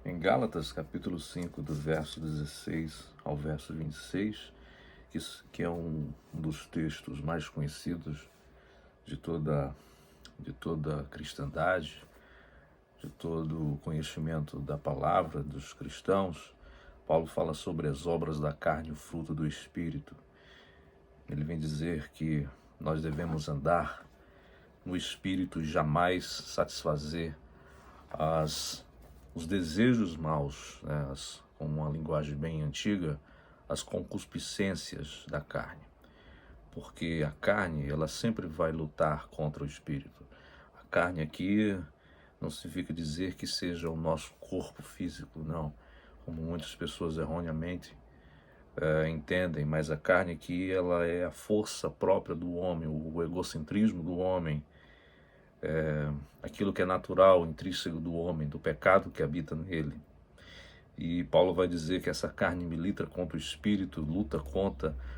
Em Gálatas, capítulo 5, do verso 16 ao verso 26, que é um dos textos mais conhecidos de toda a cristandade, de todo o conhecimento da palavra dos cristãos. Paulo fala sobre as obras da carne, o fruto do Espírito. Ele vem dizer que nós devemos andar no Espírito e jamais satisfazer os desejos maus, né? Com uma linguagem bem antiga, as concupiscências da carne. Porque a carne, ela sempre vai lutar contra o Espírito. A carne aqui não significa dizer que seja o nosso corpo físico, não. Como muitas pessoas erroneamente entendem, mas a carne aqui, ela é a força própria do homem, o egocentrismo do homem, aquilo que é natural, intrínseco do homem, do pecado que habita nele. E Paulo vai dizer que essa carne milita contra o Espírito, luta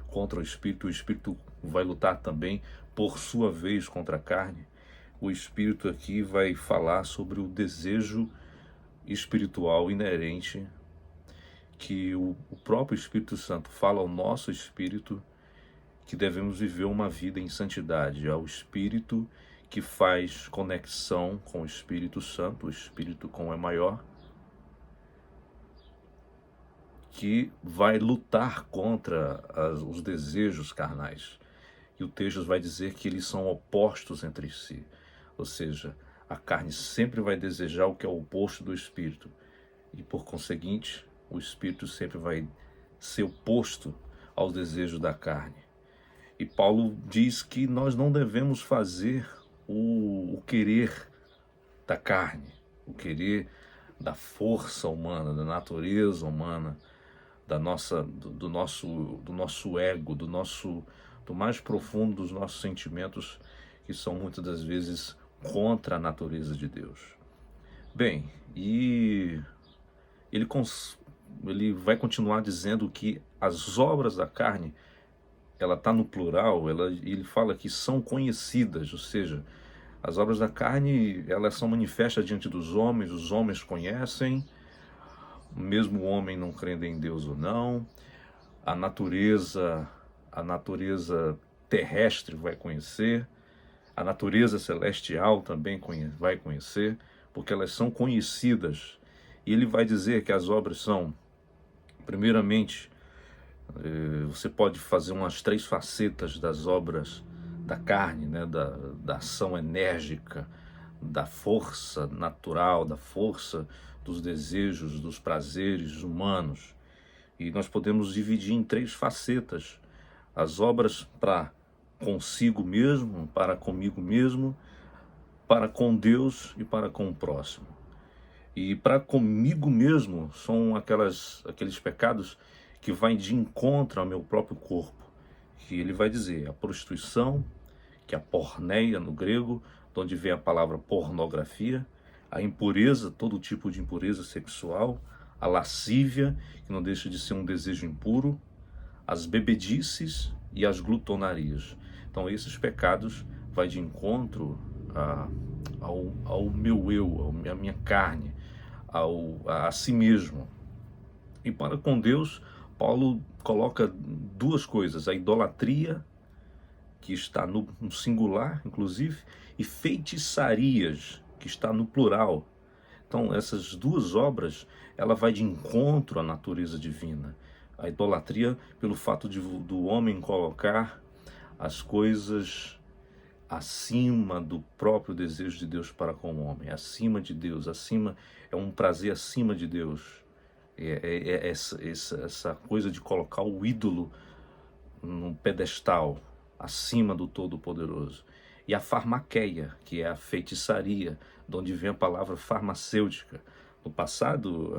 contra o Espírito vai lutar também, por sua vez, contra a carne. O Espírito aqui vai falar sobre o desejo espiritual inerente que o próprio Espírito Santo fala ao nosso espírito, que devemos viver uma vida em santidade. É o Espírito que faz conexão com o Espírito Santo, o Espírito com é maior, que vai lutar contra os desejos carnais. E o texto vai dizer que eles são opostos entre si. Ou seja, a carne sempre vai desejar o que é o oposto do Espírito. E por conseguinte, o Espírito sempre vai ser oposto aos desejos da carne. E Paulo diz que nós não devemos fazer o querer da carne, o querer da força humana, da natureza humana, do nosso ego, do mais profundo dos nossos sentimentos, que são muitas das vezes contra a natureza de Deus. Bem, e ele vai continuar dizendo que as obras da carne, ela está no plural, ele fala que são conhecidas, ou seja, as obras da carne, elas são manifestas diante dos homens, os homens conhecem, mesmo o homem não crendo em Deus ou não, a natureza terrestre vai conhecer, a natureza celestial também vai conhecer, porque elas são conhecidas. E ele vai dizer que as obras são, primeiramente, você pode fazer umas 3 facetas das obras da carne, né? da ação enérgica, da força natural, da força dos desejos, dos prazeres humanos. E nós podemos dividir em 3 facetas. As obras para consigo mesmo, para comigo mesmo, para com Deus e para com o próximo. E para comigo mesmo são aqueles pecados que vai de encontro ao meu próprio corpo, que ele vai dizer a prostituição, que é a porneia no grego, de onde vem a palavra pornografia, a impureza, todo tipo de impureza sexual, a lascívia, que não deixa de ser um desejo impuro, as bebedices e as glutonarias. Então esses pecados vai de encontro ao meu eu, à minha carne, a si mesmo. E para com Deus, Paulo coloca 2 coisas, a idolatria, que está no singular, inclusive, e feitiçarias, que está no plural. Então, essas 2 obras, ela vai de encontro à natureza divina. A idolatria, pelo fato do homem colocar as coisas acima do próprio desejo de Deus para com o homem, acima de Deus, é um prazer acima de Deus. Essa coisa de colocar o ídolo num pedestal, acima do Todo-Poderoso. E a farmaqueia, que é a feitiçaria, de onde vem a palavra farmacêutica. No passado,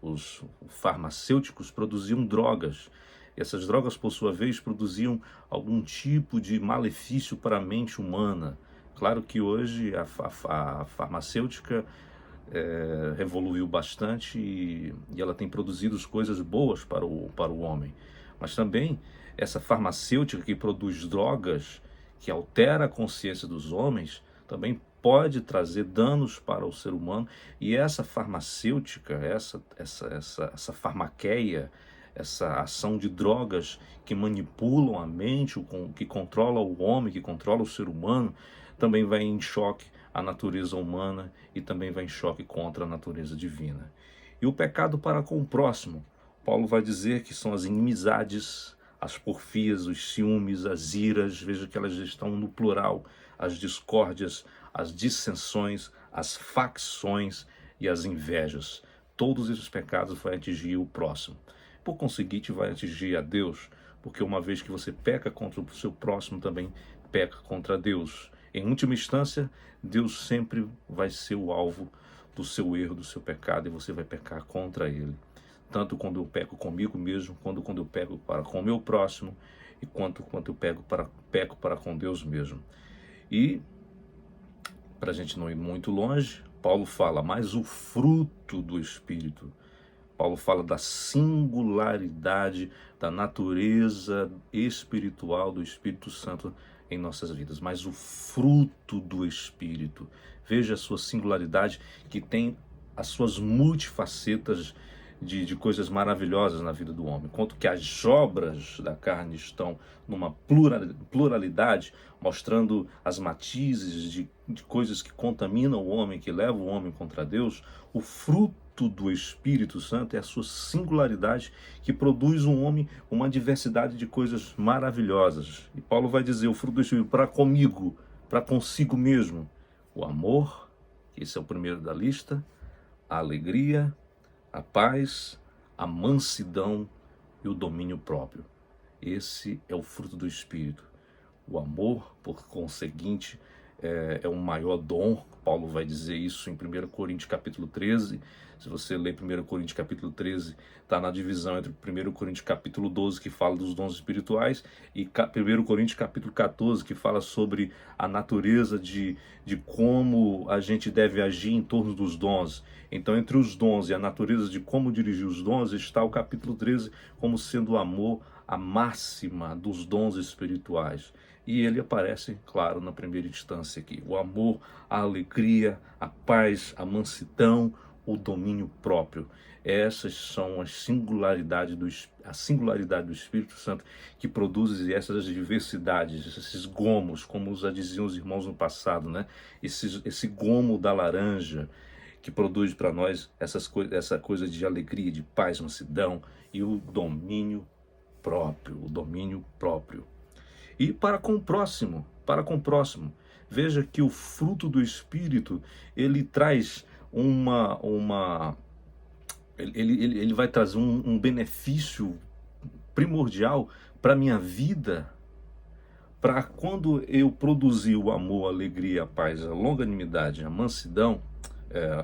os farmacêuticos produziam drogas. E essas drogas, por sua vez, produziam algum tipo de malefício para a mente humana. Claro que hoje a farmacêutica evoluiu bastante e ela tem produzido coisas boas para o homem. Mas também essa farmacêutica que produz drogas, que altera a consciência dos homens, também pode trazer danos para o ser humano, e essa farmacêutica, essa farmaqueia, essa ação de drogas que manipulam a mente, que controla o homem, que controla o ser humano, também vai em choque a natureza humana e também vai em choque contra a natureza divina. E o pecado para com o próximo, Paulo vai dizer que são as inimizades, as porfias, os ciúmes, as iras, veja que elas estão no plural, as discórdias, as dissensões, as facções e as invejas. Todos esses pecados vão atingir o próximo. Por conseguinte, vai atingir a Deus, porque uma vez que você peca contra o seu próximo, também peca contra Deus. Em última instância, Deus sempre vai ser o alvo do seu erro, do seu pecado, e você vai pecar contra Ele. Tanto quando eu peco comigo mesmo, quando eu peco para com o meu próximo, e quanto eu peco para com Deus mesmo. E, para a gente não ir muito longe, Paulo fala, mas o fruto do Espírito. Paulo fala da singularidade da natureza espiritual do Espírito Santo em nossas vidas, mas o fruto do Espírito. Veja a sua singularidade, que tem as suas multifacetas de coisas maravilhosas na vida do homem. Enquanto que as obras da carne estão numa pluralidade, mostrando as matizes de coisas que contaminam o homem, que levam o homem contra Deus, o fruto do Espírito Santo é a sua singularidade, que produz um homem uma diversidade de coisas maravilhosas. E Paulo vai dizer, o fruto do Espírito para comigo, para consigo mesmo, o amor, que esse é o primeiro da lista, a alegria, a paz, a mansidão e o domínio próprio. Esse é o fruto do Espírito. O amor, por conseguinte, é um maior dom. Paulo vai dizer isso em 1 Coríntios capítulo 13. Se você ler 1 Coríntios capítulo 13, está na divisão entre 1 Coríntios capítulo 12, que fala dos dons espirituais, e 1 Coríntios capítulo 14, que fala sobre a natureza de como a gente deve agir em torno dos dons. Então, entre os dons e a natureza de como dirigir os dons, está o capítulo 13 como sendo o amor, a máxima dos dons espirituais. E ele aparece, claro, na primeira instância aqui. O amor, a alegria, a paz, a mansidão, o domínio próprio. Essas são a singularidade do Espírito Santo, que produz essas diversidades, esses gomos, como já diziam os irmãos no passado, né? Esse gomo da laranja, que produz para nós essa coisa de alegria, de paz, mansidão e o domínio próprio, E para com o próximo, veja que o fruto do Espírito, ele traz ele vai trazer um benefício primordial para a minha vida, para quando eu produzir o amor, a alegria, a paz, a longanimidade, a mansidão,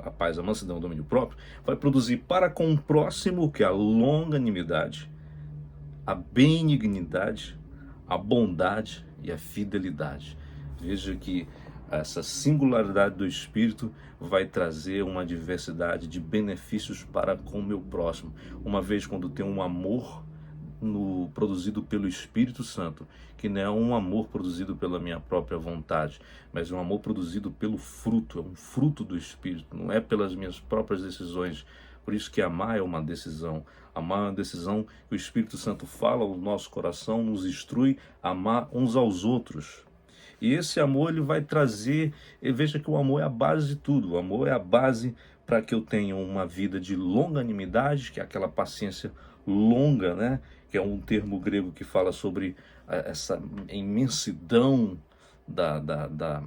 a paz, a mansidão, o domínio próprio, vai produzir para com o próximo, que é a longanimidade, a benignidade, a bondade e a fidelidade. Veja que essa singularidade do Espírito vai trazer uma diversidade de benefícios para com o meu próximo. Uma vez quando tem um amor produzido pelo Espírito Santo, que não é um amor produzido pela minha própria vontade, mas um amor produzido pelo fruto, é um fruto do Espírito, não é pelas minhas próprias decisões. Por isso que amar é uma decisão. Amar é uma decisão que o Espírito Santo fala ao nosso coração, nos instrui a amar uns aos outros. E esse amor, ele vai trazer, veja que o amor é a base de tudo. O amor é a base para que eu tenha uma vida de longanimidade, que é aquela paciência longa, né? Que é um termo grego que fala sobre essa imensidão da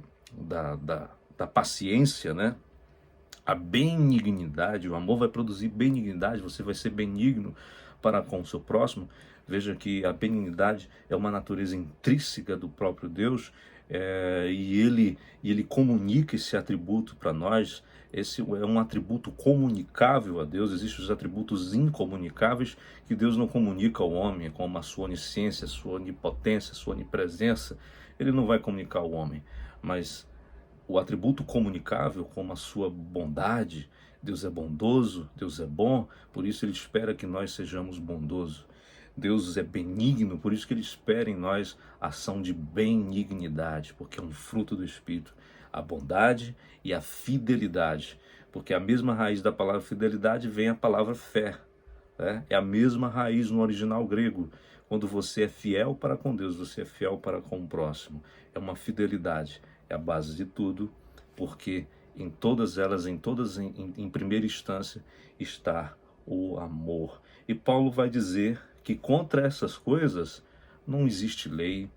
paciência, né? A benignidade, o amor vai produzir benignidade, você vai ser benigno para com o seu próximo. Veja que a benignidade é uma natureza intrínseca do próprio Deus, e ele comunica esse atributo para nós. Esse é um atributo comunicável a Deus. Existem os atributos incomunicáveis que Deus não comunica ao homem, como a sua onisciência, a sua onipotência, a sua onipresença. Ele não vai comunicar ao homem, mas o atributo comunicável, como a sua bondade, Deus é bondoso, Deus é bom, por isso ele espera que nós sejamos bondosos. Deus é benigno, por isso que ele espera em nós ação de benignidade, porque é um fruto do Espírito. a bondade e a fidelidade, porque a mesma raiz da palavra fidelidade vem a palavra fé, né? É a mesma raiz no original grego. Quando você é fiel para com Deus, você é fiel para com o próximo. É uma fidelidade, é a base de tudo, porque em todas elas, em primeira instância, está o amor. E Paulo vai dizer que contra essas coisas não existe lei,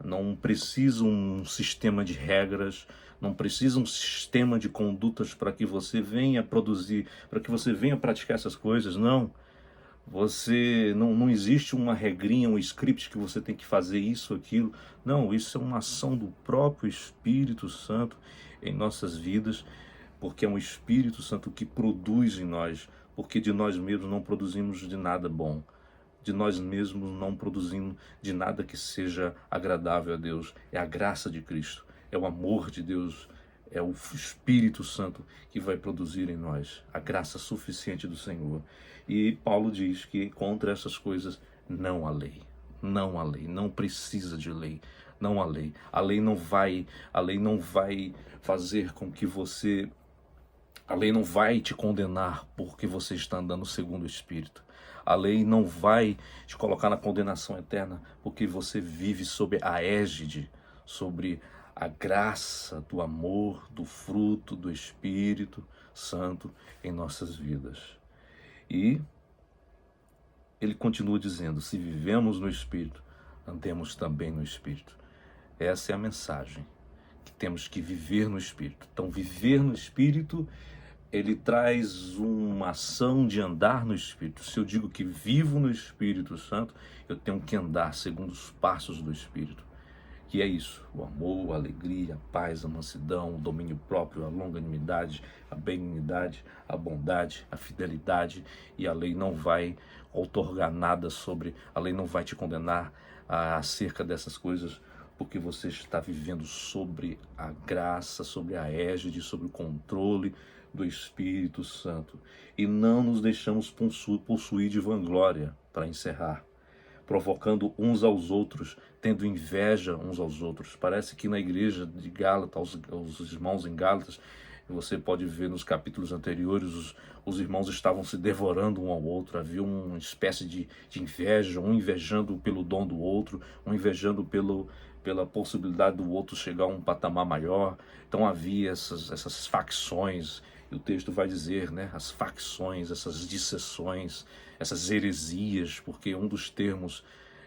não precisa um sistema de regras, não precisa um sistema de condutas para que você venha produzir, para que você venha praticar essas coisas, não. Não existe uma regrinha, um script que você tem que fazer isso, aquilo. Não, isso é uma ação do próprio Espírito Santo em nossas vidas, porque é um Espírito Santo que produz em nós, porque de nós mesmos não produzimos de nada bom. De nós mesmos não produzimos de nada que seja agradável a Deus. É a graça de Cristo, é o amor de Deus, é o Espírito Santo que vai produzir em nós a graça suficiente do Senhor. E Paulo diz que contra essas coisas não há lei. Não há lei, não precisa de lei, não há lei. A lei não vai fazer com que você... A lei não vai te condenar porque você está andando segundo o Espírito. A lei não vai te colocar na condenação eterna porque você vive sob a égide, sobre a graça do amor, do fruto do Espírito Santo em nossas vidas. E ele continua dizendo, se vivemos no Espírito, andemos também no Espírito. Essa é a mensagem, que temos que viver no Espírito. Então, viver no Espírito, ele traz uma ação de andar no Espírito. Se eu digo que vivo no Espírito Santo, eu tenho que andar segundo os passos do Espírito. Que é isso, o amor, a alegria, a paz, a mansidão, o domínio próprio, a longanimidade, a benignidade, a bondade, a fidelidade. E a lei não vai outorgar nada sobre, a lei não vai te condenar acerca dessas coisas, porque você está vivendo sobre a graça, sobre a égide, sobre o controle do Espírito Santo. E não nos deixamos possuir de vanglória, para encerrar, provocando uns aos outros, tendo inveja uns aos outros. Parece que na igreja de Gálatas, os irmãos em Gálatas, você pode ver nos capítulos anteriores, os irmãos estavam se devorando um ao outro, havia uma espécie de inveja, um invejando pelo dom do outro, um invejando pela possibilidade do outro chegar a um patamar maior. Então havia essas facções, e o texto vai dizer, né, as facções, essas disseções, essas heresias, porque um dos termos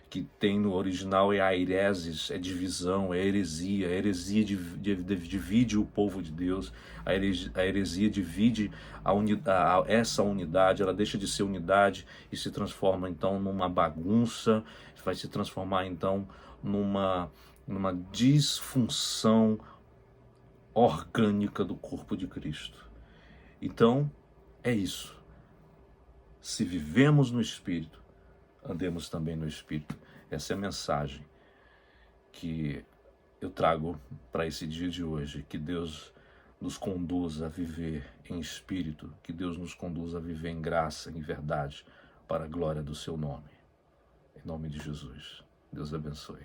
que tem no original é aireses, é divisão, é heresia. A heresia divide o povo de Deus, a heresia divide essa unidade, ela deixa de ser unidade e se transforma então numa bagunça, vai se transformar então numa disfunção orgânica do corpo de Cristo. Então, é isso. Se vivemos no Espírito, andemos também no Espírito. Essa é a mensagem que eu trago para esse dia de hoje. Que Deus nos conduza a viver em Espírito, que Deus nos conduza a viver em graça, em verdade, para a glória do seu nome. Em nome de Jesus. Deus abençoe.